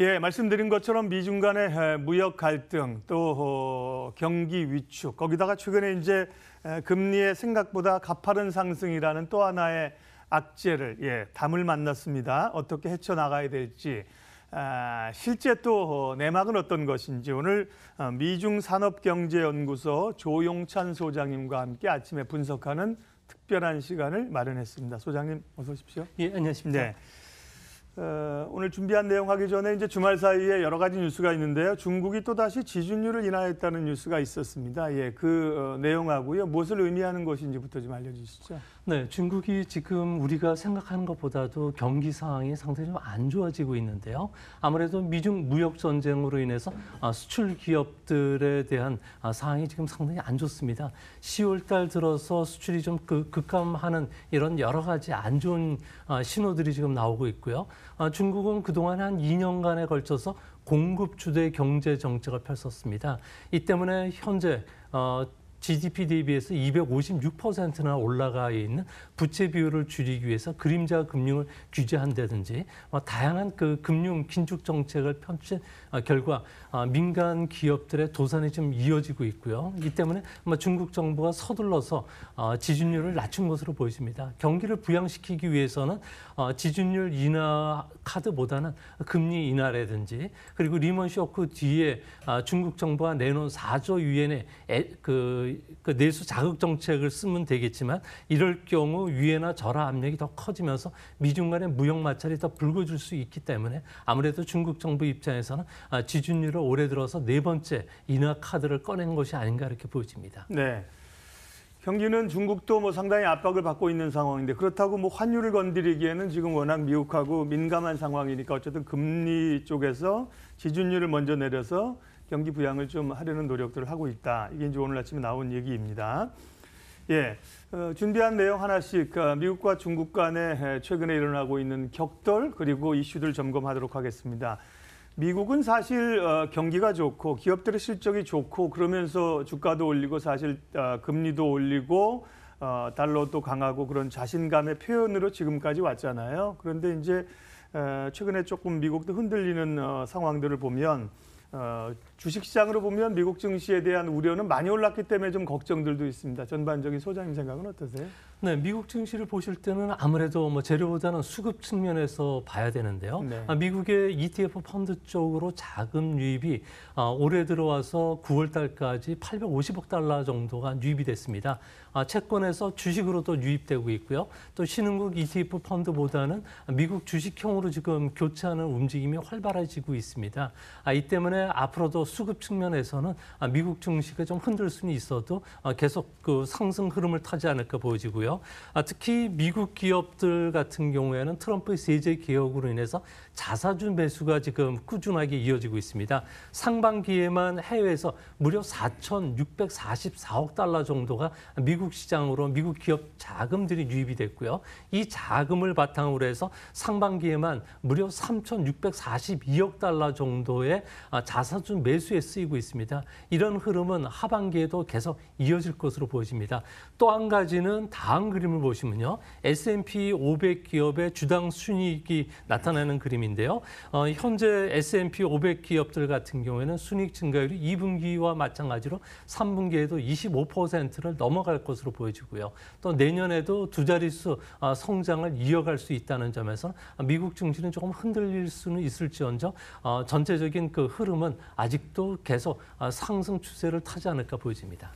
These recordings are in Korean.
예, 말씀드린 것처럼 미중 간의 무역 갈등 또 경기 위축 거기다가 최근에 이제 금리의 생각보다 가파른 상승이라는 또 하나의 악재를 담을 만났습니다. 어떻게 헤쳐나가야 될지 실제 또 내막은 어떤 것인지 오늘 미중산업경제연구소 조용찬 소장님과 함께 아침에 분석하는 특별한 시간을 마련했습니다. 소장님 어서 오십시오. 예, 안녕하십니까. 네. 오늘 준비한 내용 하기 전에 이제 주말 사이에 여러 가지 뉴스가 있는데요. 중국이 또다시 지준율을 인하했다는 뉴스가 있었습니다. 예, 그 내용하고요. 무엇을 의미하는 것인지부터 좀 알려주시죠. 네, 중국이 지금 우리가 생각하는 것보다도 경기 상황이 상당히 좀 안 좋아지고 있는데요. 아무래도 미중 무역 전쟁으로 인해서 수출 기업들에 대한 상황이 지금 상당히 안 좋습니다. 10월 달 들어서 수출이 좀 급감하는 이런 여러 가지 안 좋은 신호들이 지금 나오고 있고요. 중국은 그동안 한 2년간에 걸쳐서 공급 주도의 경제 정책을 펼쳤습니다. 이 때문에 현재 GDP 대비해서 256%나 올라가 있는 부채 비율을 줄이기 위해서 그림자 금융을 규제한다든지 다양한 그 금융 긴축 정책을 펼친 결과 민간 기업들의 도산이 좀 이어지고 있고요. 이 때문에 중국 정부가 서둘러서 지준율을 낮춘 것으로 보여집니다. 경기를 부양시키기 위해서는 지준율 인하 카드보다는 금리 인하라든지 그리고 리먼 쇼크 뒤에 중국 정부가 내놓은 4조 위엔의 그 내수 자극 정책을 쓰면 되겠지만 이럴 경우 위에나 절하 압력이 더 커지면서 미중 간의 무역 마찰이 더 불거질 수 있기 때문에 아무래도 중국 정부 입장에서는 지준율을 올해 들어서 네 번째 인하 카드를 꺼낸 것이 아닌가 이렇게 보여집니다. 네. 경기는 중국도 상당히 압박을 받고 있는 상황인데 그렇다고 환율을 건드리기에는 지금 워낙 미국하고 민감한 상황이니까 어쨌든 금리 쪽에서 지준율을 먼저 내려서 경기 부양을 좀 하려는 노력들을 하고 있다. 이게 이제 오늘 아침에 나온 얘기입니다. 예, 준비한 내용 하나씩 미국과 중국 간에 최근에 일어나고 있는 격돌 그리고 이슈들 점검하도록 하겠습니다. 미국은 사실 경기가 좋고 기업들의 실적이 좋고 그러면서 주가도 올리고 사실 금리도 올리고 달러도 강하고 그런 자신감의 표현으로 지금까지 왔잖아요. 그런데 이제 최근에 조금 미국도 흔들리는 상황들을 보면 주식시장으로 보면 미국 증시에 대한 우려는 많이 올랐기 때문에 좀 걱정들도 있습니다. 전반적인 소장님 생각은 어떠세요? 네, 미국 증시를 보실 때는 아무래도 재료보다는 수급 측면에서 봐야 되는데요. 네. 미국의 ETF 펀드 쪽으로 자금 유입이 올해 들어와서 9월 달까지 850억 달러 정도가 유입이 됐습니다. 채권에서 주식으로도 유입되고 있고요. 또 신흥국 ETF 펀드보다는 미국 주식형으로 지금 교체하는 움직임이 활발해지고 있습니다. 이 때문에 앞으로도 수급 측면에서는 미국 증시가 좀 흔들 수는 있어도 계속 그 상승 흐름을 타지 않을까 보여지고요. 특히 미국 기업들 같은 경우에는 트럼프의 세제 개혁으로 인해서 자사주 매수가 지금 꾸준하게 이어지고 있습니다. 상반기에만 해외에서 무려 4,644억 달러 정도가 미국 시장으로 미국 기업 자금들이 유입이 됐고요. 이 자금을 바탕으로 해서 상반기에만 무려 3,642억 달러 정도의 자사주 매수에 쓰이고 있습니다. 이런 흐름은 하반기에도 계속 이어질 것으로 보여집니다. 또 한 가지는 다음 그림을 보시면요. S&P 500 기업의 주당 순이익이 나타나는 그림인데요. 현재 S&P 500 기업들 같은 경우에는 순이익 증가율이 2분기와 마찬가지로 3분기에도 25%를 넘어갈 것으로 보여지고요. 또 내년에도 두 자릿수 성장을 이어갈 수 있다는 점에서 미국 증시는 조금 흔들릴 수는 있을지언정 전체적인 그 흐름은 아직도 계속 상승 추세를 타지 않을까 보여집니다.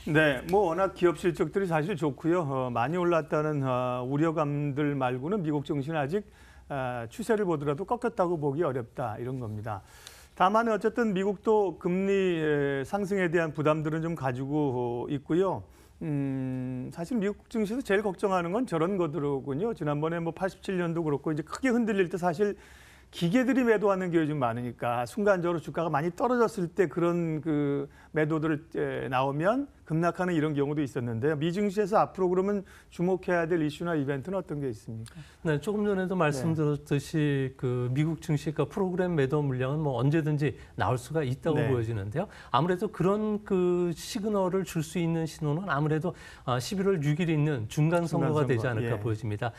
네, 워낙 기업 실적들이 사실 좋고요. 많이 올랐다는 우려감들 말고는 미국 증시는 아직 추세를 보더라도 꺾였다고 보기 어렵다 이런 겁니다. 다만 어쨌든 미국도 금리 상승에 대한 부담들은 좀 가지고 있고요. 사실 미국 증시에서 제일 걱정하는 건 저런 거더군요. 지난번에 87년도 그렇고 이제 크게 흔들릴 때 사실 기계들이 매도하는 게 요즘 많으니까 순간적으로 주가가 많이 떨어졌을 때 그런 그 매도들 나오면 급락하는 이런 경우도 있었는데요. 미증시에서 앞으로 그러면 주목해야 될 이슈나 이벤트는 어떤 게 있습니까? 네, 조금 전에도 말씀드렸듯이 그 미국 증시가 프로그램 매도 물량은 언제든지 나올 수가 있다고 보여지는데요. 아무래도 그런 그 시그널을 줄 수 있는 신호는 아무래도 11월 6일에 있는 중간 선거가 되지 않을까 보여집니다.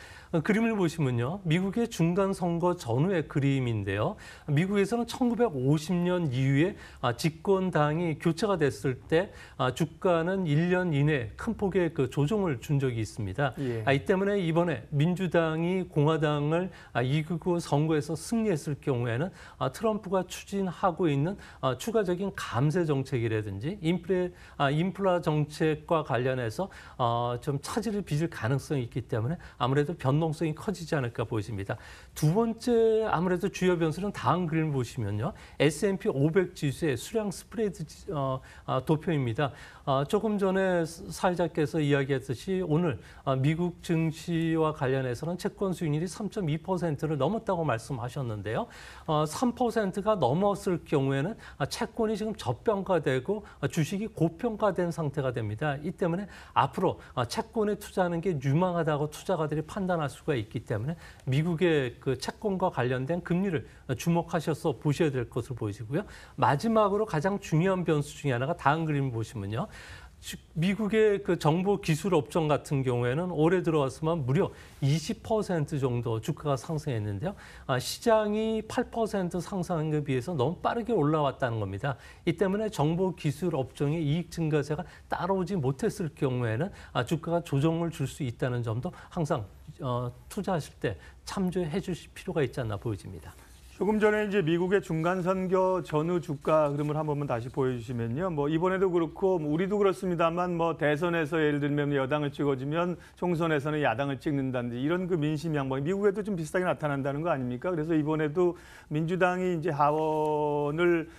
그림을 보시면요, 미국의 중간 선거 전후의 그림 그림인데요. 미국에서는 1950년 이후에 집권당이 교체가 됐을 때 주가는 1년 이내 큰 폭의 그 조정을 준 적이 있습니다. 예. 이 때문에 이번에 민주당이 공화당을 이기고 선거에서 승리했을 경우에는 트럼프가 추진하고 있는 추가적인 감세 정책이라든지 인플라 정책과 관련해서 좀 차질을 빚을 가능성이 있기 때문에 아무래도 변동성이 커지지 않을까 보입니다. 두 번째 아무래도 주요 변수는 다음 그림을 보시면요. S&P 500 지수의 수량 스프레드 도표입니다. 조금 전에 사회자께서 이야기했듯이 오늘 미국 증시와 관련해서는 채권 수익률이 3.2%를 넘었다고 말씀하셨는데요. 3%가 넘었을 경우에는 채권이 지금 저평가되고 주식이 고평가된 상태가 됩니다. 이 때문에 앞으로 채권에 투자하는 게 유망하다고 투자가들이 판단할 수가 있기 때문에 미국의 그 채권과 관련된 금리를 주목하셔서 보셔야 될 것으로 보이시고요. 마지막으로 가장 중요한 변수 중에 하나가 다음 그림을 보시면요. 미국의 그 정보 기술 업종 같은 경우에는 올해 들어왔으면 무려 20% 정도 주가가 상승했는데요. 시장이 8% 상승한 것에 비해서 너무 빠르게 올라왔다는 겁니다. 이 때문에 정보 기술 업종의 이익 증가세가 따라오지 못했을 경우에는 주가가 조정을 줄 수 있다는 점도 항상 투자하실 때 참조해 주실 필요가 있지 않나 보여집니다. 조금 전에 이제 미국의 중간 선거 전후 주가 흐름을 한 번만 다시 보여주시면요. 뭐 이번에도 그렇고 뭐 우리도 그렇습니다만 뭐 대선에서 예를 들면 여당을 찍어주면 총선에서는 야당을 찍는다든지 이런 그 민심 양상이 미국에도 좀 비슷하게 나타난다는 거 아닙니까? 그래서 이번에도 민주당이 이제 하원을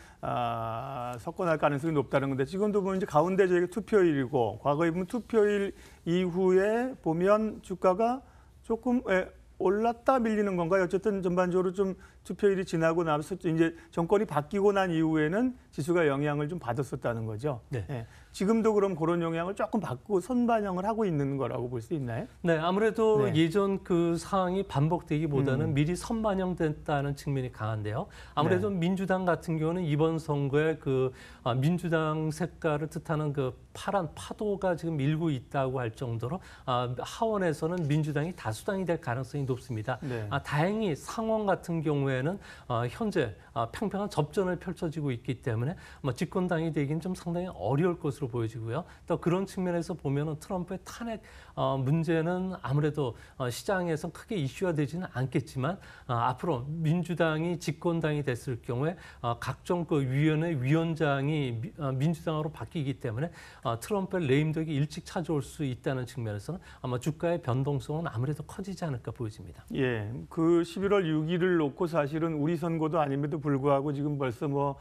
석권할 가능성이 높다는 건데 지금도 보면 이제 가운데 저희가 투표일이고 과거에 보면 투표일 이후에 보면 주가가 조금 올랐다 밀리는 건가요? 어쨌든 전반적으로 좀 투표일이 지나고 나서 이제 정권이 바뀌고 난 이후에는 지수가 영향을 좀 받았었다는 거죠. 네. 예. 지금도 그럼 그런 영향을 조금 받고 선반영을 하고 있는 거라고 볼 수 있나요? 네, 아무래도 네. 예전 그 상황이 반복되기보다는 미리 선반영됐다는 측면이 강한데요. 아무래도 민주당 같은 경우는 이번 선거에 그 민주당 색깔을 뜻하는 그 파란 파도가 지금 밀고 있다고 할 정도로 하원에서는 민주당이 다수당이 될 가능성이 높습니다. 네. 다행히 상원 같은 경우에는 현재 팽팽한 접전을 펼쳐지고 있기 때문에 집권당이 되기는 좀 상당히 어려울 것으로 보여지고요. 또 그런 측면에서 보면은 트럼프의 탄핵 문제는 아무래도 시장에서 크게 이슈화 되지는 않겠지만 앞으로 민주당이 집권당이 됐을 경우에 각종 그 위원회 위원장이 민주당으로 바뀌기 때문에 트럼프의 레임덕이 일찍 찾아올 수 있다는 측면에서는 아마 주가의 변동성은 아무래도 커지지 않을까 보여집니다. 예, 그 11월 6일을 놓고 사실은 우리 선거도 아님에도 불구하고 지금 벌써 뭐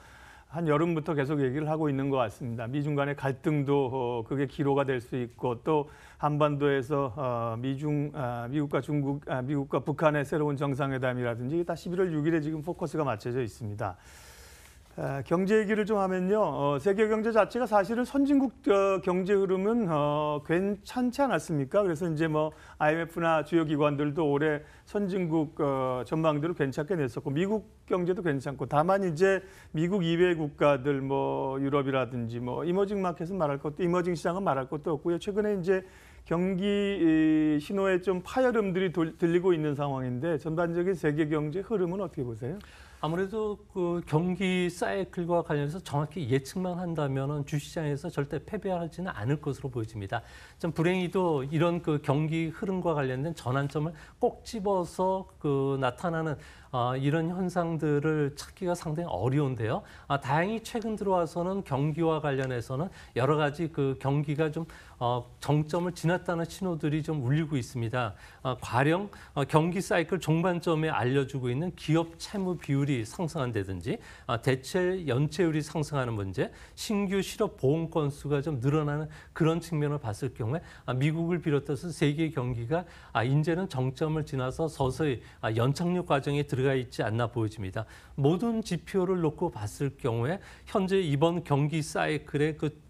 한 여름부터 계속 얘기를 하고 있는 것 같습니다. 미중 간의 갈등도 그게 기로가 될 수 있고 또 한반도에서 미국과 북한의 새로운 정상회담이라든지 다 11월 6일에 지금 포커스가 맞춰져 있습니다. 경제 얘기를 좀 하면요. 세계 경제 자체가 사실은 선진국 경제 흐름은 괜찮지 않았습니까? 그래서 이제 뭐 IMF나 주요 기관들도 올해 선진국 전망들을 괜찮게 냈었고 미국 경제도 괜찮고 다만 이제 미국 이외의 국가들 뭐 유럽이라든지 뭐 이머징 마켓은 말할 것도 이머징 시장은 말할 것도 없고요. 최근에 이제 경기 신호에 좀 파열음들이 들리고 있는 상황인데 전반적인 세계 경제 흐름은 어떻게 보세요? 아무래도 그 경기 사이클과 관련해서 정확히 예측만 한다면은 주시장에서 절대 패배하지는 않을 것으로 보여집니다. 좀 불행히도 이런 그 경기 흐름과 관련된 전환점을 꼭 집어서 그 나타나는 이런 현상들을 찾기가 상당히 어려운데요. 다행히 최근 들어와서는 경기와 관련해서는 여러 가지 그 경기가 좀 정점을 지났다는 신호들이 좀 울리고 있습니다. 가령 경기 사이클 종반점에 알려주고 있는 기업 채무 비율이 상승한다든지 대체 연체율이 상승하는 문제, 신규 실업 보험 건수가 좀 늘어나는 그런 측면을 봤을 경우에 미국을 비롯해서 세계 경기가 이제는 정점을 지나서 서서히 연착륙 과정에 들어가 있지 않나 보여집니다. 모든 지표를 놓고 봤을 경우에 현재 이번 경기 사이클의 그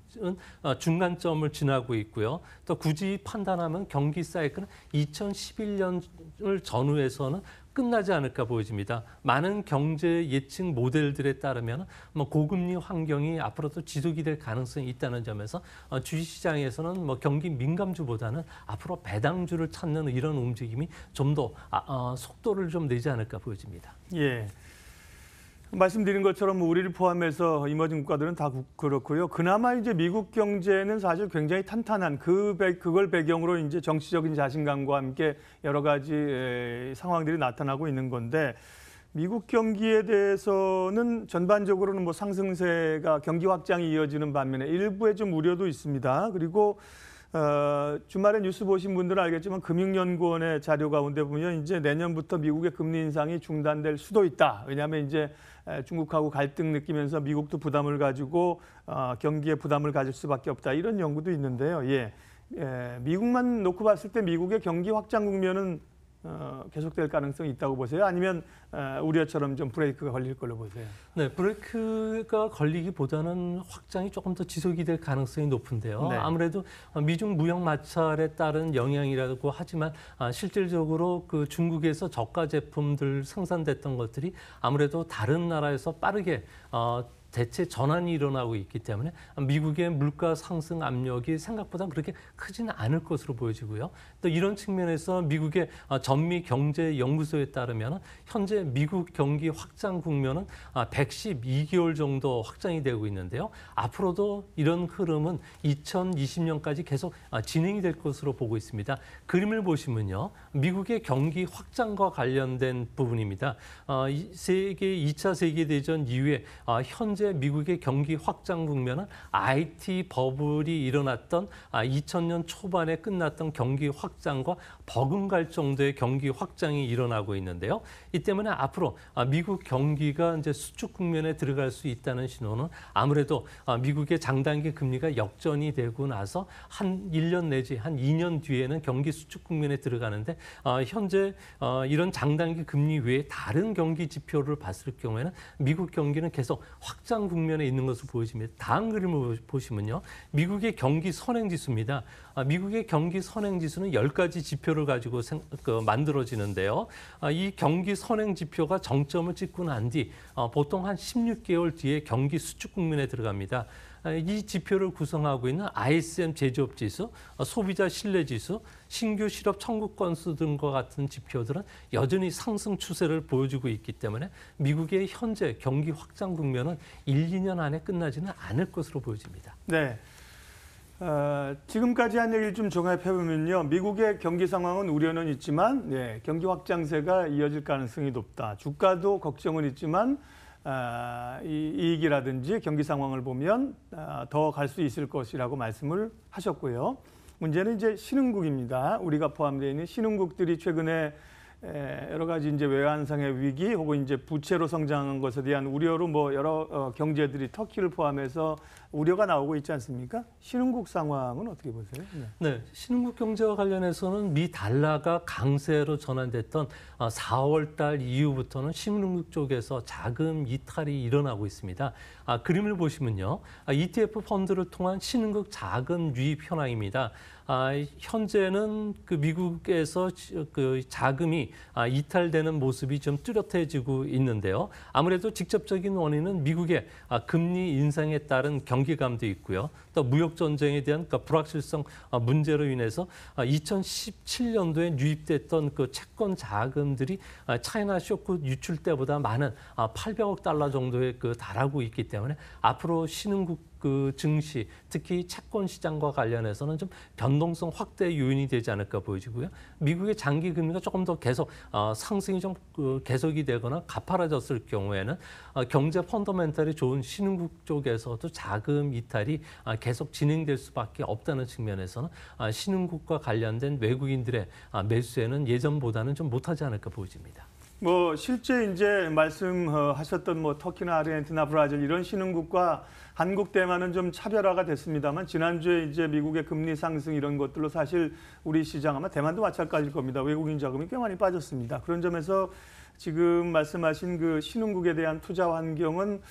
중간점을 지나고 있고요. 또 굳이 판단하면 경기 사이클은 2011년을 전후해서는 끝나지 않을까 보여집니다. 많은 경제 예측 모델들에 따르면 뭐 고금리 환경이 앞으로도 지속이 될 가능성이 있다는 점에서 주식시장에서는 뭐 경기 민감주보다는 앞으로 배당주를 찾는 이런 움직임이 좀 더 속도를 좀 내지 않을까 보여집니다. 예. 말씀드린 것처럼 뭐 우리를 포함해서 이머징 국가들은 다 그렇고요. 그나마 이제 미국 경제는 사실 굉장히 탄탄한 그걸 배경으로 이제 정치적인 자신감과 함께 여러 가지 상황들이 나타나고 있는 건데, 미국 경기에 대해서는 전반적으로는 뭐 상승세가 경기 확장이 이어지는 반면에 일부에 좀 우려도 있습니다. 그리고 주말에 뉴스 보신 분들은 알겠지만 금융연구원의 자료 가운데 보면 이제 내년부터 미국의 금리 인상이 중단될 수도 있다. 왜냐하면 이제 중국하고 갈등 느끼면서 미국도 부담을 가지고 경기에 부담을 가질 수밖에 없다. 이런 연구도 있는데요. 미국만 놓고 봤을 때 미국의 경기 확장 국면은 계속될 가능성이 있다고 보세요? 아니면 우려처럼 좀 브레이크가 걸릴 걸로 보세요? 네, 브레이크가 걸리기보다는 확장이 조금 더 지속이 될 가능성이 높은데요. 네. 아무래도 미중 무역 마찰에 따른 영향이라고 하지만 실질적으로 그 중국에서 저가 제품들 생산됐던 것들이 아무래도 다른 나라에서 빠르게 대체 전환이 일어나고 있기 때문에 미국의 물가 상승 압력이 생각보다 그렇게 크지는 않을 것으로 보여지고요. 또 이런 측면에서 미국의 전미 경제 연구소에 따르면 현재 미국 경기 확장 국면은 112개월 정도 확장이 되고 있는데요. 앞으로도 이런 흐름은 2020년까지 계속 진행이 될 것으로 보고 있습니다. 그림을 보시면요. 미국의 경기 확장과 관련된 부분입니다. 2차 세계대전 이후에 현재 미국의 경기 확장 국면은 IT 버블이 일어났던 2000년 초반에 끝났던 경기 확장과 버금갈 정도의 경기 확장이 일어나고 있는데요. 이 때문에 앞으로 미국 경기가 이제 수축 국면에 들어갈 수 있다는 신호는 아무래도 미국의 장단기 금리가 역전이 되고 나서 한 1년 내지 한 2년 뒤에는 경기 수축 국면에 들어가는데, 현재 이런 장단기 금리 외에 다른 경기 지표를 봤을 경우에는 미국 경기는 계속 확장 국면에 있는 것으로 보여집니다. 다음 그림을 보시면요. 미국의 경기 선행지수입니다. 미국의 경기 선행지수는 10가지 지표를 가지고 만들어지는데요. 이 경기 선행지표가 정점을 찍고 난 뒤 보통 한 16개월 뒤에 경기 수축 국면에 들어갑니다. 이 지표를 구성하고 있는 ISM 제조업지수, 소비자 신뢰지수, 신규 실업 청구 건수 등과 같은 지표들은 여전히 상승 추세를 보여주고 있기 때문에 미국의 현재 경기 확장 국면은 1, 2년 안에 끝나지는 않을 것으로 보여집니다. 네. 지금까지 한 얘기를 좀 종합해보면요. 미국의 경기 상황은 우려는 있지만 경기 확장세가 이어질 가능성이 높다. 주가도 걱정은 있지만 이익이라든지 경기 상황을 보면 더 갈 수 있을 것이라고 말씀을 하셨고요. 문제는 이제 신흥국입니다. 우리가 포함되어 있는 신흥국들이 최근에 여러 가지 이제 외환상의 위기 혹은 이제 부채로 성장한 것에 대한 우려로 뭐 여러 경제들이 터키를 포함해서 우려가 나오고 있지 않습니까? 신흥국 상황은 어떻게 보세요? 네, 신흥국 경제와 관련해서는 미 달러가 강세로 전환됐던 4월 달 이후부터는 신흥국 쪽에서 자금 이탈이 일어나고 있습니다. 그림을 보시면요. ETF 펀드를 통한 신흥국 자금 유입 현황입니다. 현재는 그 미국에서 그 자금이 이탈되는 모습이 좀 뚜렷해지고 있는데요. 아무래도 직접적인 원인은 미국의 금리 인상에 따른 경기감도 있고요. 또 무역 전쟁에 대한 불확실성 문제로 인해서 2017년도에 유입됐던 그 채권 자금들이 차이나 쇼크 유출 때보다 많은 800억 달러 정도에 달하고 있기 때문에 앞으로 신흥국 그 증시, 특히 채권 시장과 관련해서는 좀 변동성 확대 요인이 되지 않을까 보여지고요. 미국의 장기 금리가 조금 더 계속 상승이 좀 계속이 되거나 가파라졌을 경우에는 경제 펀더멘털이 좋은 신흥국 쪽에서도 자금 이탈이 계속 진행될 수밖에 없다는 측면에서는 신흥국과 관련된 외국인들의 매수에는 예전보다는 좀 못하지 않을까 보여집니다. 뭐 실제 이제 말씀하셨던 뭐 터키나 아르헨티나, 브라질 이런 신흥국과 한국 대만은 좀 차별화가 됐습니다만 지난주에 이제 미국의 금리 상승 이런 것들로 사실 우리 시장 아마 대만도 마찬가지일 겁니다. 외국인 자금이 꽤 많이 빠졌습니다. 그런 점에서 지금 말씀하신 그 신흥국에 대한 투자 환경은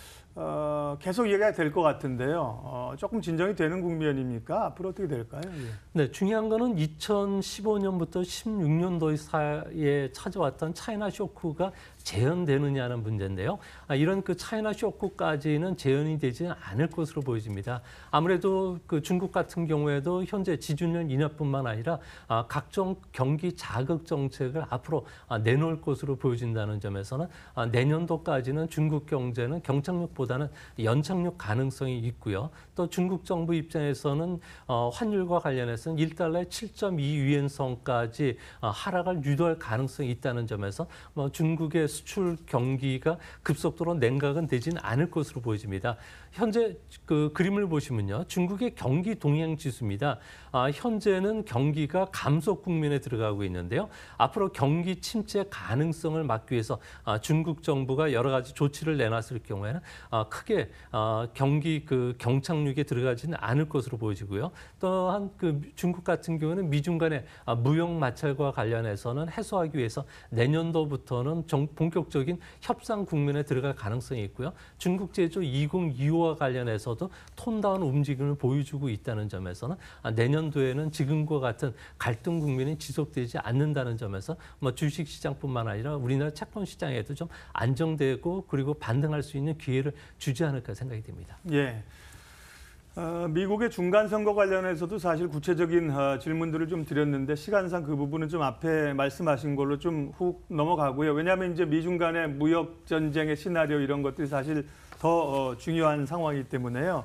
계속 얘기가 될 것 같은데요. 조금 진정이 되는 국면입니까? 앞으로 어떻게 될까요? 예. 네, 중요한 거는 2015년부터 16년도 사이에 찾아왔던 차이나 쇼크가 재현되느냐는 문제인데요. 이런 그 차이나 쇼크까지는 재현이 되지 않을 것으로 보여집니다. 아무래도 그 중국 같은 경우에도 현재 지준율 인하뿐만 아니라 각종 경기 자극 정책을 앞으로 내놓을 것으로 보여진다는 점에서는 내년도까지는 중국 경제는 경착륙보다는 연착륙 가능성이 있고요. 또 중국 정부 입장에서는 환율과 관련해서는 1달러에 7.2위안선까지 하락을 유도할 가능성이 있다는 점에서 중국의 수출 경기가 급속도로 냉각은 되지는 않을 것으로 보여집니다. 현재 그 그림을 보시면요. 중국의 경기 동향 지수입니다. 현재는 경기가 감소 국면에 들어가고 있는데요. 앞으로 경기 침체 가능성을 막기 위해서 중국 정부가 여러 가지 조치를 내놨을 경우에는 크게 경기 그 경착륙에 들어가지는 않을 것으로 보여지고요. 또한 그 중국 같은 경우는 미중 간의 무역 마찰과 관련해서는 해소하기 위해서 내년도부터는 본격적인 협상 국면에 들어갈 가능성이 있고요. 중국 제조 2025와 관련해서도 톤다운 움직임을 보여주고 있다는 점에서는 내년도에는 지금과 같은 갈등 국면이 지속되지 않는다는 점에서 주식 시장뿐만 아니라 우리나라 채권 시장에도 좀 안정되고 그리고 반등할 수 있는 기회를 주지 않을까 생각이 됩니다. 예. 미국의 중간 선거 관련해서도 사실 구체적인 질문들을 좀 드렸는데 시간상 그 부분은 좀 앞에 말씀하신 걸로 좀 훅 넘어가고요. 왜냐하면 이제 미중 간의 무역 전쟁의 시나리오 이런 것들이 사실 더 중요한 상황이기 때문에요.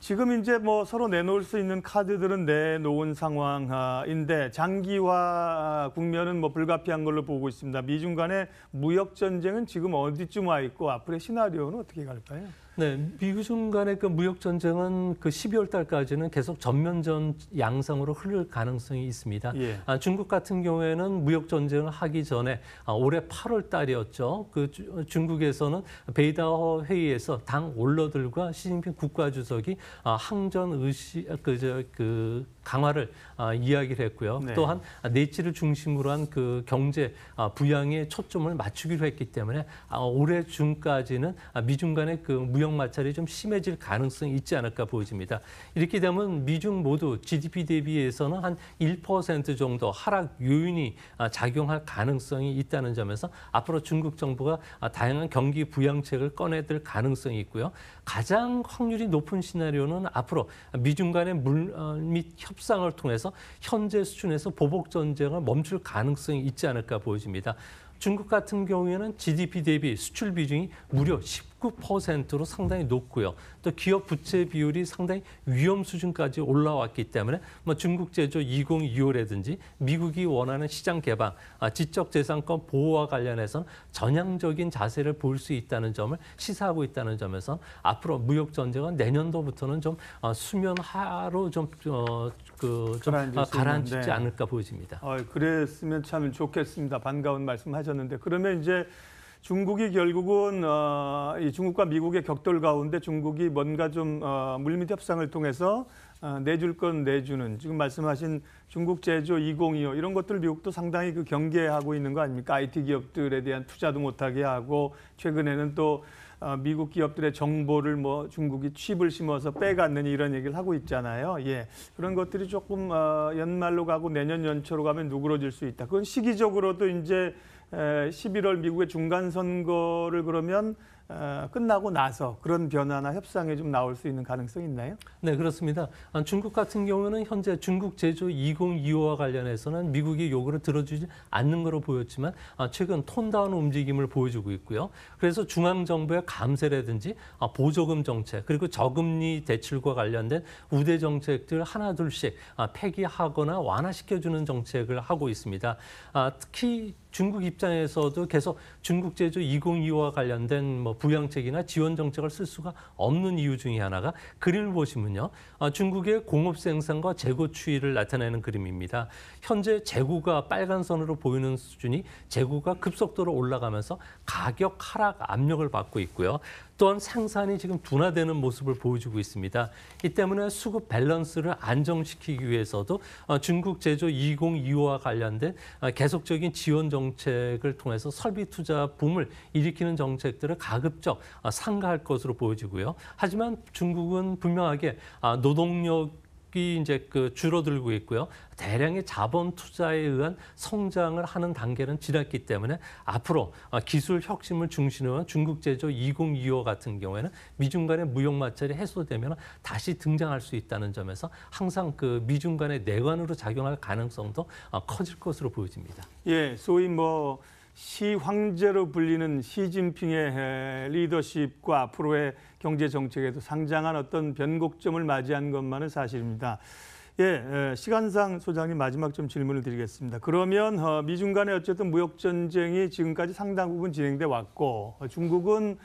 지금 이제 뭐 서로 내놓을 수 있는 카드들은 내놓은 상황인데 장기화 국면은 뭐 불가피한 걸로 보고 있습니다. 미중 간의 무역 전쟁은 지금 어디쯤 와 있고 앞으로의 시나리오는 어떻게 갈까요? 네, 미중 간의 그 무역 전쟁은 그 12월 달까지는 계속 전면전 양상으로 흐를 가능성이 있습니다. 예. 중국 같은 경우에는 무역 전쟁을 하기 전에 올해 8월 달이었죠. 그 중국에서는 베이다호 회의에서 당 원로들과 시진핑 국가주석이 항전 의식 그 강화를 이야기를 했고요. 네. 또한 내치를 중심으로 한 그 경제 부양에 초점을 맞추기로 했기 때문에 올해 중까지는 미중 간의 그 무역 마찰이 좀 심해질 가능성이 있지 않을까 보여집니다. 이렇게 되면 미중 모두 GDP 대비해서는 한 1% 정도 하락 요인이 작용할 가능성이 있다는 점에서 앞으로 중국 정부가 다양한 경기 부양책을 꺼내들 가능성이 있고요. 가장 확률이 높은 시나리오는 앞으로 미중 간의 물밑 협상을 통해서 현재 수준에서 보복 전쟁을 멈출 가능성이 있지 않을까 보여집니다. 중국 같은 경우에는 GDP 대비 수출 비중이 무려 19%로 상당히 높고요. 또 기업 부채 비율이 상당히 위험 수준까지 올라왔기 때문에 중국 제조 2025라든지 미국이 원하는 시장 개방, 지적재산권 보호와 관련해서는 전향적인 자세를 보일 수 있다는 점을 시사하고 있다는 점에서 앞으로 무역 전쟁은 내년도부터는 좀 수면 하로 좀 가라앉지 네. 않을까 보여집니다. 그랬으면 참 좋겠습니다. 반가운 말씀하셨는데 그러면 이제 중국이 결국은 이 중국과 미국의 격돌 가운데 중국이 뭔가 좀 물밑 협상을 통해서 내줄 건 내주는 지금 말씀하신 중국 제조 2025 이런 것들 미국도 상당히 그 경계하고 있는 거 아닙니까? IT 기업들에 대한 투자도 못하게 하고 최근에는 또 미국 기업들의 정보를 뭐 중국이 칩을 심어서 빼갔느니 이런 얘기를 하고 있잖아요. 예, 그런 것들이 조금 연말로 가고 내년 연초로 가면 누그러질 수 있다. 그건 시기적으로도 이제 11월 미국의 중간 선거를 그러면 끝나고 나서 그런 변화나 협상에 좀 나올 수 있는 가능성이 있나요? 네, 그렇습니다. 중국 같은 경우는 현재 중국 제조 2025와 관련해서는 미국이 요구를 들어주지 않는 것으로 보였지만 최근 톤다운 움직임을 보여주고 있고요. 그래서 중앙정부의 감세라든지 보조금 정책 그리고 저금리 대출과 관련된 우대 정책들 하나둘씩 폐기하거나 완화시켜주는 정책을 하고 있습니다. 특히 중국 입장에서도 계속 중국 제조 2025와 관련된 뭐 부양책이나 지원 정책을 쓸 수가 없는 이유 중에 하나가 그림을 보시면요. 중국의 공업 생산과 재고 추이를 나타내는 그림입니다. 현재 재고가 빨간 선으로 보이는 수준이 재고가 급속도로 올라가면서 가격 하락 압력을 받고 있고요. 또한 생산이 지금 둔화되는 모습을 보여주고 있습니다. 이 때문에 수급 밸런스를 안정시키기 위해서도 중국 제조 2025와 관련된 계속적인 지원 정책을 통해서 설비 투자 붐을 일으키는 정책들을 가급적 상가할 것으로 보여지고요. 하지만 중국은 분명하게 노동력이 이제 줄어들고 있고요. 대량의 자본 투자에 의한 성장을 하는 단계는 지났기 때문에 앞으로 기술 혁신을 중심으로 한 중국 제조 2025 같은 경우에는 미중 간의 무역 마찰이 해소되면 다시 등장할 수 있다는 점에서 항상 미중 간의 내관으로 작용할 가능성도 커질 것으로 보여집니다. 예, 소위 시 황제로 불리는 시진핑의 리더십과 앞으로의 경제 정책에도 상당한 어떤 변곡점을 맞이한 것만은 사실입니다. 예, 시간상 소장님 마지막 좀 질문을 드리겠습니다. 그러면 미중 간의 어쨌든 무역 전쟁이 지금까지 상당 부분 진행돼 왔고 중국은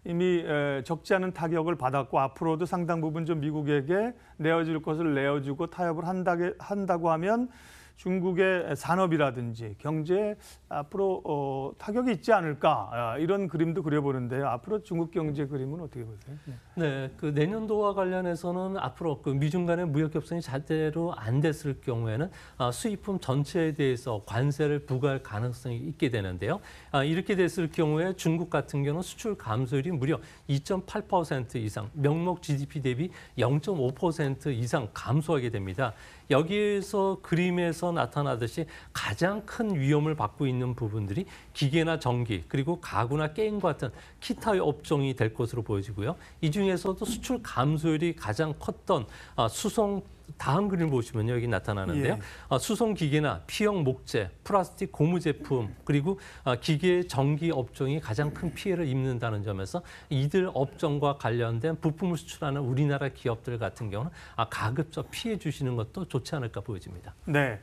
이미 적지 않은 타격을 받았고 앞으로도 상당 부분 좀 미국에게 내어줄 것을 내어주고 타협을 한다고 하면 중국의 산업이라든지 경제에 앞으로 타격이 있지 않을까 이런 그림도 그려보는데요. 앞으로 중국 경제 그림은 어떻게 보세요? 네, 내년도와 관련해서는 앞으로 미중 간의 무역 협상이 제대로 안 됐을 경우에는 수입품 전체에 대해서 관세를 부과할 가능성이 있게 되는데요. 이렇게 됐을 경우에 중국 같은 경우는 수출 감소율이 무려 2.8% 이상, 명목 GDP 대비 0.5% 이상 감소하게 됩니다. 여기에서 그림에서 나타나듯이 가장 큰 위험을 받고 있는 부분들이 기계나 전기 그리고 가구나 게임 같은 기타의 업종이 될 것으로 보여지고요. 이 중에서도 수출 감소율이 가장 컸던 수송 다음 그림을 보시면요. 여기 나타나는데요. 수송 기계나 피형 목재, 플라스틱 고무 제품 그리고 기계 전기 업종이 가장 큰 피해를 입는다는 점에서 이들 업종과 관련된 부품을 수출하는 우리나라 기업들 같은 경우는 가급적 피해 주시는 것도 좋지 않을까 보여집니다. 네.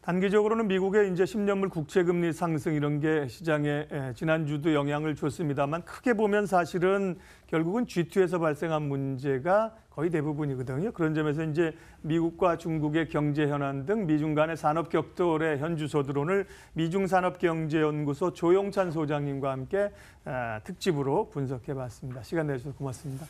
단기적으로는 미국의 이제 10년물 국채금리 상승 이런 게 시장에 지난주도 영향을 줬습니다만 크게 보면 사실은 결국은 G2에서 발생한 문제가 거의 대부분이거든요. 그런 점에서 이제 미국과 중국의 경제 현안 등 미중 간의 산업 격돌의 현주소들 오늘 미중산업경제연구소 조용찬 소장님과 함께 특집으로 분석해 봤습니다. 시간 내주셔서 고맙습니다.